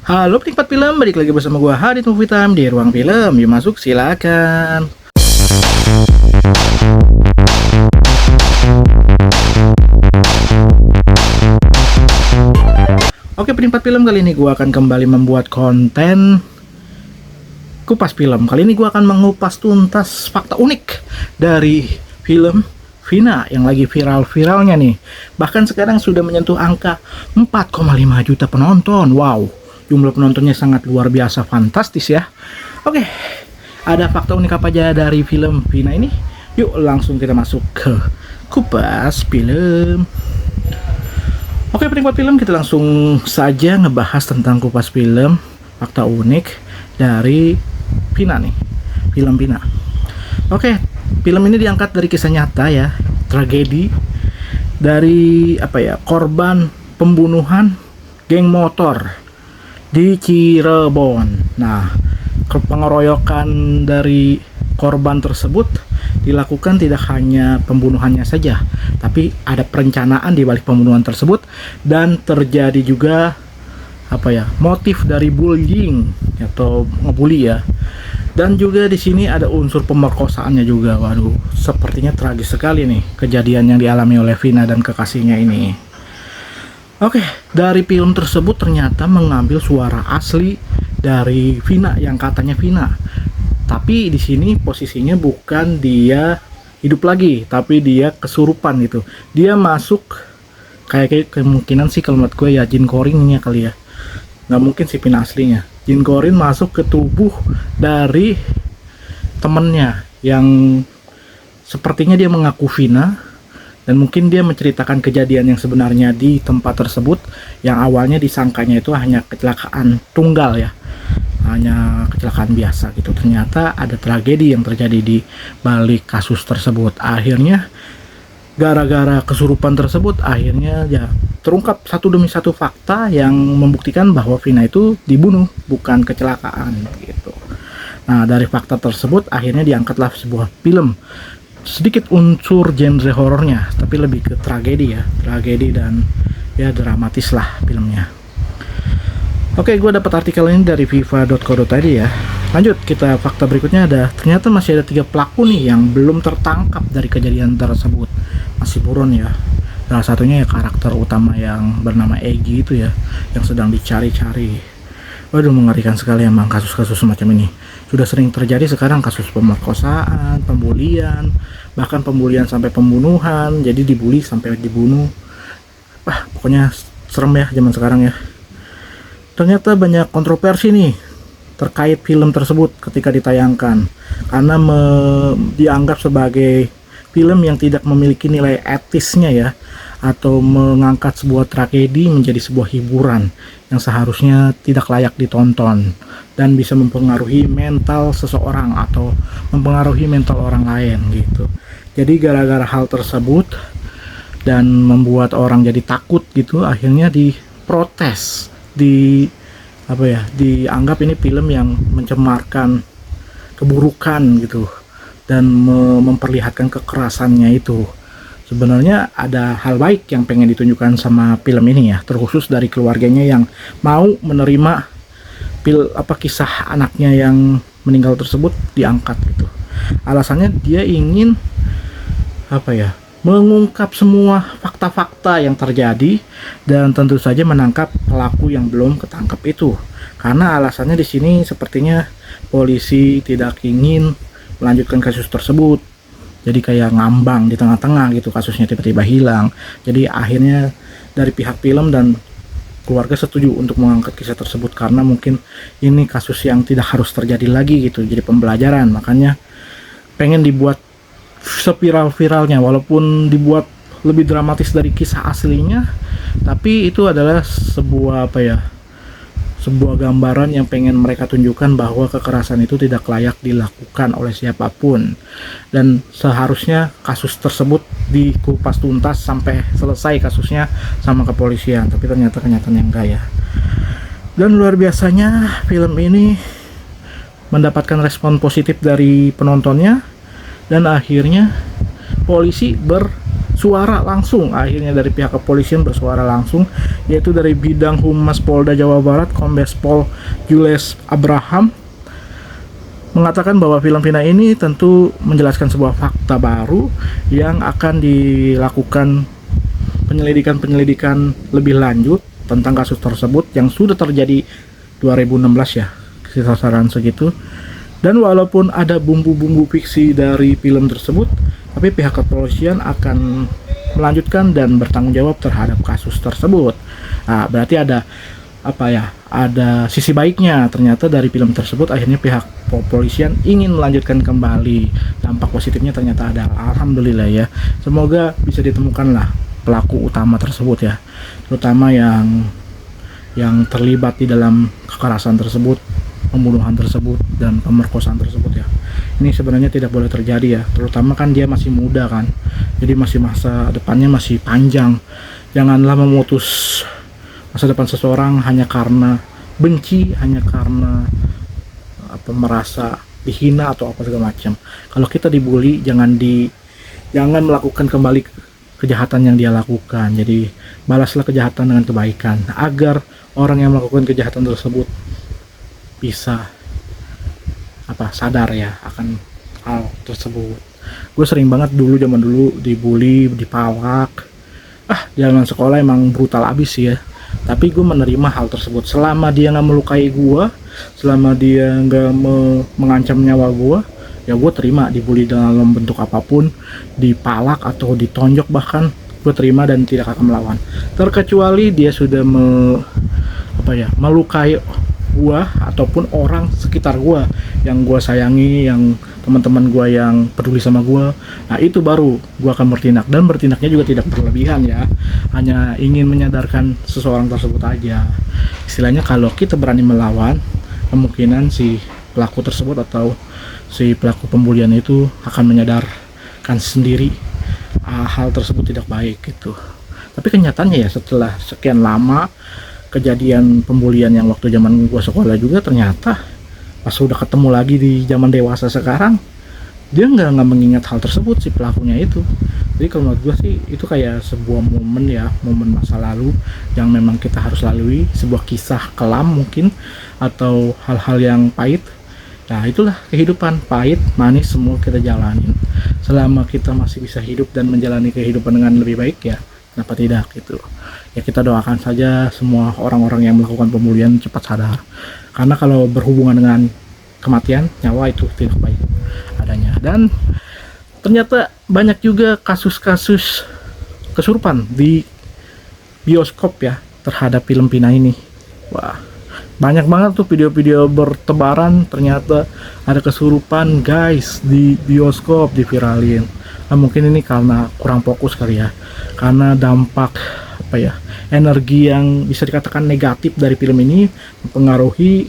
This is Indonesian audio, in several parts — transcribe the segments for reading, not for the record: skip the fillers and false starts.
Halo penikmat film, balik lagi bersama gua Hadit Movie Time di Ruang Film. Yuk masuk, silakan. Oke penikmat film, kali ini gua akan kembali membuat konten kupas film. Kali ini gua akan mengupas tuntas fakta unik dari film Vina yang lagi viral-viralnya nih. Bahkan sekarang sudah menyentuh angka 4,5 juta penonton. Wow, jumlah penontonnya sangat luar biasa, fantastis ya. Oke, ada fakta unik apa aja dari film Vina ini? Yuk langsung kita masuk ke kupas film. Oke penikmat film, kita langsung saja ngebahas tentang kupas film fakta unik dari Vina nih, film Vina. Oke, film ini diangkat dari kisah nyata ya, tragedi dari korban pembunuhan geng motor di Cirebon. Nah, pengeroyokan dari korban tersebut dilakukan tidak hanya pembunuhannya saja, tapi ada perencanaan di balik pembunuhan tersebut dan terjadi juga motif dari bullying atau ngebully ya. Dan juga di sini ada unsur pemerkosaannya juga. Waduh, sepertinya tragis sekali nih kejadian yang dialami oleh Vina dan kekasihnya ini. Oke, dari film tersebut ternyata mengambil suara asli dari Vina yang katanya Vina. Tapi di sini posisinya bukan dia hidup lagi, tapi dia kesurupan gitu. Dia masuk kayak kemungkinan sih kalau menurut gue ya jin koringnya kali ya. Nggak mungkin sih Vina aslinya. Jin korin masuk ke tubuh dari temennya yang sepertinya dia mengaku Vina, dan mungkin dia menceritakan kejadian yang sebenarnya di tempat tersebut yang awalnya disangkanya itu hanya kecelakaan tunggal ya, hanya kecelakaan biasa gitu. Ternyata ada tragedi yang terjadi di balik kasus tersebut. Akhirnya gara-gara kesurupan tersebut akhirnya ya terungkap satu demi satu fakta yang membuktikan bahwa Vina itu dibunuh, bukan kecelakaan gitu. Nah, dari fakta tersebut akhirnya diangkatlah sebuah film, sedikit unsur genre horornya, tapi lebih ke tragedi ya, tragedi dan ya dramatis lah filmnya. Oke, gue dapat artikel ini dari viva.co.id ya. Lanjut, kita fakta berikutnya ternyata masih ada 3 pelaku nih yang belum tertangkap dari kejadian tersebut. Masih buron ya. Salah satunya ya karakter utama yang bernama Egy itu ya, yang sedang dicari-cari. Waduh, mengerikan sekali emang kasus-kasus semacam ini. Sudah sering terjadi sekarang kasus pemerkosaan, pembulian, bahkan pembulian sampai pembunuhan. Jadi dibully sampai dibunuh. Wah, pokoknya serem ya zaman sekarang ya. Ternyata banyak kontroversi nih terkait film tersebut ketika ditayangkan, karena dianggap sebagai film yang tidak memiliki nilai etisnya ya, atau mengangkat sebuah tragedi menjadi sebuah hiburan yang seharusnya tidak layak ditonton dan bisa mempengaruhi mental seseorang atau mempengaruhi mental orang lain gitu. Jadi gara-gara hal tersebut dan membuat orang jadi takut gitu, akhirnya diprotes, dianggap ini film yang mencemarkan keburukan gitu dan memperlihatkan kekerasannya itu. Sebenarnya ada hal baik yang pengen ditunjukkan sama film ini ya, terkhusus dari keluarganya yang mau menerima kisah anaknya yang meninggal tersebut diangkat gitu. Alasannya dia ingin mengungkap semua fakta-fakta yang terjadi dan tentu saja menangkap pelaku yang belum ketangkep itu. Karena alasannya di sini sepertinya polisi tidak ingin melanjutkan kasus tersebut. Jadi kayak ngambang di tengah-tengah gitu, kasusnya tiba-tiba hilang. Jadi akhirnya dari pihak film dan keluarga setuju untuk mengangkat kisah tersebut karena mungkin ini kasus yang tidak harus terjadi lagi gitu. Jadi pembelajaran, makanya pengen dibuat seviral-viralnya, walaupun dibuat lebih dramatis dari kisah aslinya, tapi itu adalah sebuah sebuah gambaran yang pengen mereka tunjukkan bahwa kekerasan itu tidak layak dilakukan oleh siapapun, dan seharusnya kasus tersebut dikupas tuntas sampai selesai kasusnya sama kepolisian. Tapi ternyata kenyataannya enggak ya. Dan luar biasanya film ini mendapatkan respon positif dari penontonnya, dan akhirnya polisi suara langsung, akhirnya dari pihak kepolisian bersuara langsung, yaitu dari Bidang Humas Polda Jawa Barat Kombes Pol Jules Abraham, mengatakan bahwa film Vina ini tentu menjelaskan sebuah fakta baru yang akan dilakukan penyelidikan lebih lanjut tentang kasus tersebut yang sudah terjadi 2016 ya, kisaran segitu. Dan walaupun ada bumbu-bumbu fiksi dari film tersebut, tapi pihak kepolisian akan melanjutkan dan bertanggung jawab terhadap kasus tersebut. Nah, berarti ada ada sisi baiknya. Ternyata dari film tersebut akhirnya pihak kepolisian ingin melanjutkan kembali. Dampak positifnya ternyata ada. Alhamdulillah ya. Semoga bisa ditemukanlah pelaku utama tersebut ya, terutama yang terlibat di dalam kekerasan tersebut, pembunuhan tersebut, dan pemerkosaan tersebut ya. Ini sebenarnya tidak boleh terjadi ya, terutama kan dia masih muda kan, jadi masih masa depannya masih panjang. Janganlah memutus masa depan seseorang hanya karena benci, hanya karena merasa dihina atau apa segala macam. Kalau kita dibully, jangan melakukan kembali kejahatan yang dia lakukan. Jadi balaslah kejahatan dengan kebaikan agar orang yang melakukan kejahatan tersebut bisa sadar ya akan hal tersebut. Gue sering banget zaman dulu dibully, dipalak. Zaman sekolah emang brutal abis sih ya. Tapi gue menerima hal tersebut selama dia nggak melukai gue, selama dia nggak mengancam nyawa gue, ya gue terima dibully dalam bentuk apapun, dipalak atau ditonjok bahkan gue terima dan tidak akan melawan. Terkecuali dia sudah melukai gua ataupun orang sekitar gua yang gua sayangi, yang teman-teman gua yang peduli sama gua. Nah, itu baru gua akan bertindak, dan bertindaknya juga tidak berlebihan ya. Hanya ingin menyadarkan seseorang tersebut aja. Istilahnya kalau kita berani melawan, kemungkinan si pelaku tersebut atau si pelaku pembulian itu akan menyadarkan sendiri hal tersebut tidak baik gitu. Tapi kenyataannya ya setelah sekian lama kejadian pembulian yang waktu zaman gua sekolah juga, ternyata pas udah ketemu lagi di zaman dewasa sekarang, dia nggak mengingat hal tersebut si pelakunya itu. Jadi kalau menurut gua sih itu kayak sebuah momen ya, momen masa lalu yang memang kita harus lalui, sebuah kisah kelam mungkin atau hal-hal yang pahit. Nah, itulah kehidupan, pahit manis semua kita jalanin. Selama kita masih bisa hidup dan menjalani kehidupan dengan lebih baik ya, kenapa tidak gitu. Ya kita doakan saja semua orang-orang yang melakukan pembulian cepat sadar, karena kalau berhubungan dengan kematian, nyawa itu tidak baik adanya. Dan ternyata banyak juga kasus-kasus kesurupan di bioskop ya terhadap film Vina ini. Wah, banyak banget tuh video-video bertebaran, ternyata ada kesurupan guys di bioskop, diviralin. Nah, mungkin ini karena kurang fokus kali ya, karena dampak energi yang bisa dikatakan negatif dari film ini mempengaruhi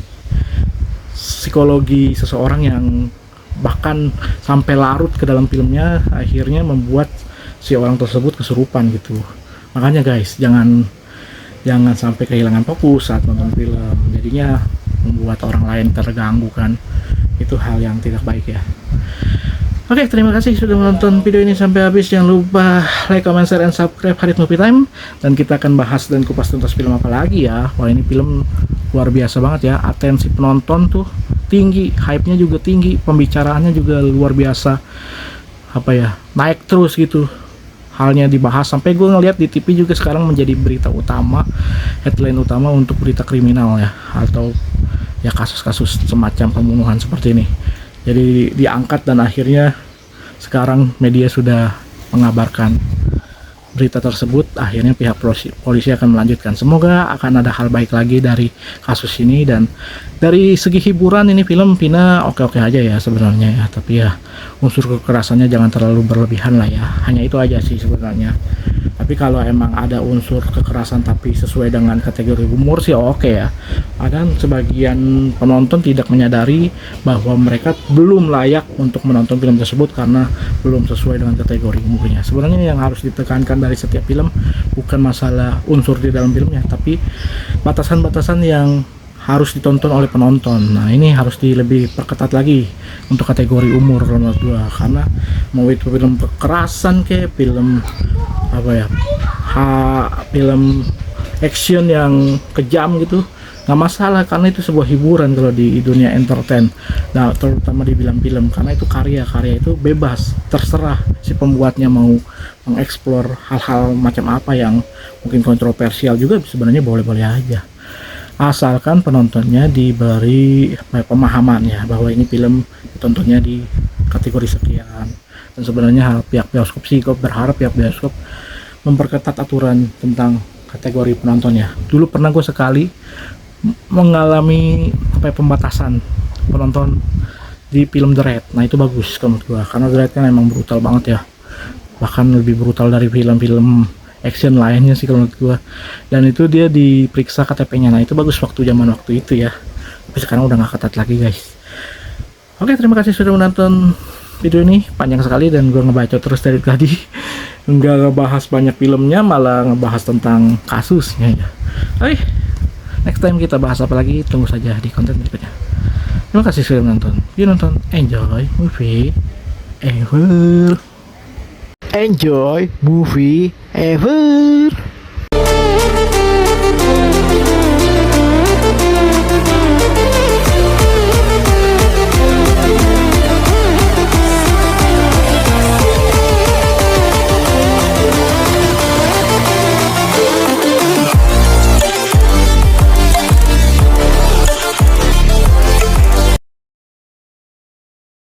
psikologi seseorang yang bahkan sampai larut ke dalam filmnya, akhirnya membuat si orang tersebut kesurupan gitu. Makanya guys, jangan sampai kehilangan fokus saat nonton film, jadinya membuat orang lain terganggu kan. Itu hal yang tidak baik ya. Oke, terima kasih sudah menonton video ini sampai habis. Jangan lupa like, comment, share, and subscribe Harith Movie Time. Dan kita akan bahas dan kupas tuntas film apa lagi ya. Wah, ini film luar biasa banget ya. Atensi penonton tuh tinggi, hype-nya juga tinggi, pembicaraannya juga luar biasa. Naik terus gitu. Halnya dibahas sampai gue ngeliat di TV juga sekarang menjadi berita utama, headline utama untuk berita kriminal ya, atau ya kasus-kasus semacam pembunuhan seperti ini. Jadi diangkat dan akhirnya sekarang media sudah mengabarkan berita tersebut. Akhirnya pihak polisi akan melanjutkan. Semoga akan ada hal baik lagi dari kasus ini. Dan dari segi hiburan ini film Vina oke-oke aja ya sebenarnya ya. Tapi ya unsur kekerasannya jangan terlalu berlebihan lah ya. Hanya itu aja sih sebenarnya. Tapi kalau emang ada unsur kekerasan tapi sesuai dengan kategori umur sih oke ya. Kadang sebagian penonton tidak menyadari bahwa mereka belum layak untuk menonton film tersebut karena belum sesuai dengan kategori umurnya. Sebenarnya yang harus ditekankan dari setiap film bukan masalah unsur di dalam filmnya, tapi batasan-batasan yang harus ditonton oleh penonton. Nah ini harus lebih perketat lagi untuk kategori umur kalau menurut gua, karena mau itu film kekerasan kayak film apa ya, film action yang kejam gitu, nggak masalah karena itu sebuah hiburan kalau di dunia entertain. Nah terutama dibilang film karena itu karya itu bebas, terserah si pembuatnya mau mengeksplor hal-hal macam apa yang mungkin kontroversial juga, sebenarnya boleh-boleh aja asalkan penontonnya diberi pemahaman ya bahwa ini film ditontonnya di kategori sekian. Dan sebenarnya pihak bioskop sih, gue berharap pihak bioskop memperketat aturan tentang kategori penontonnya. Dulu pernah gue sekali mengalami pembatasan penonton di film The Raid. Nah itu bagus kalau menurut gue, karena The Raid kan emang brutal banget ya, bahkan lebih brutal dari film-film action lainnya sih kalau menurut gua. Dan itu dia diperiksa KTP-nya. Nah itu bagus waktu itu ya, tapi sekarang udah nggak ketat lagi guys. Oke, terima kasih sudah menonton video ini, panjang sekali dan gua ngebaca terus dari tadi nggak ngebahas banyak filmnya, malah ngebahas tentang kasusnya ya. Oke, next time kita bahas apa lagi, tunggu saja di konten berikutnya. Terima kasih sudah menonton. You nonton, enjoy movie ever. Enjoy movie ever.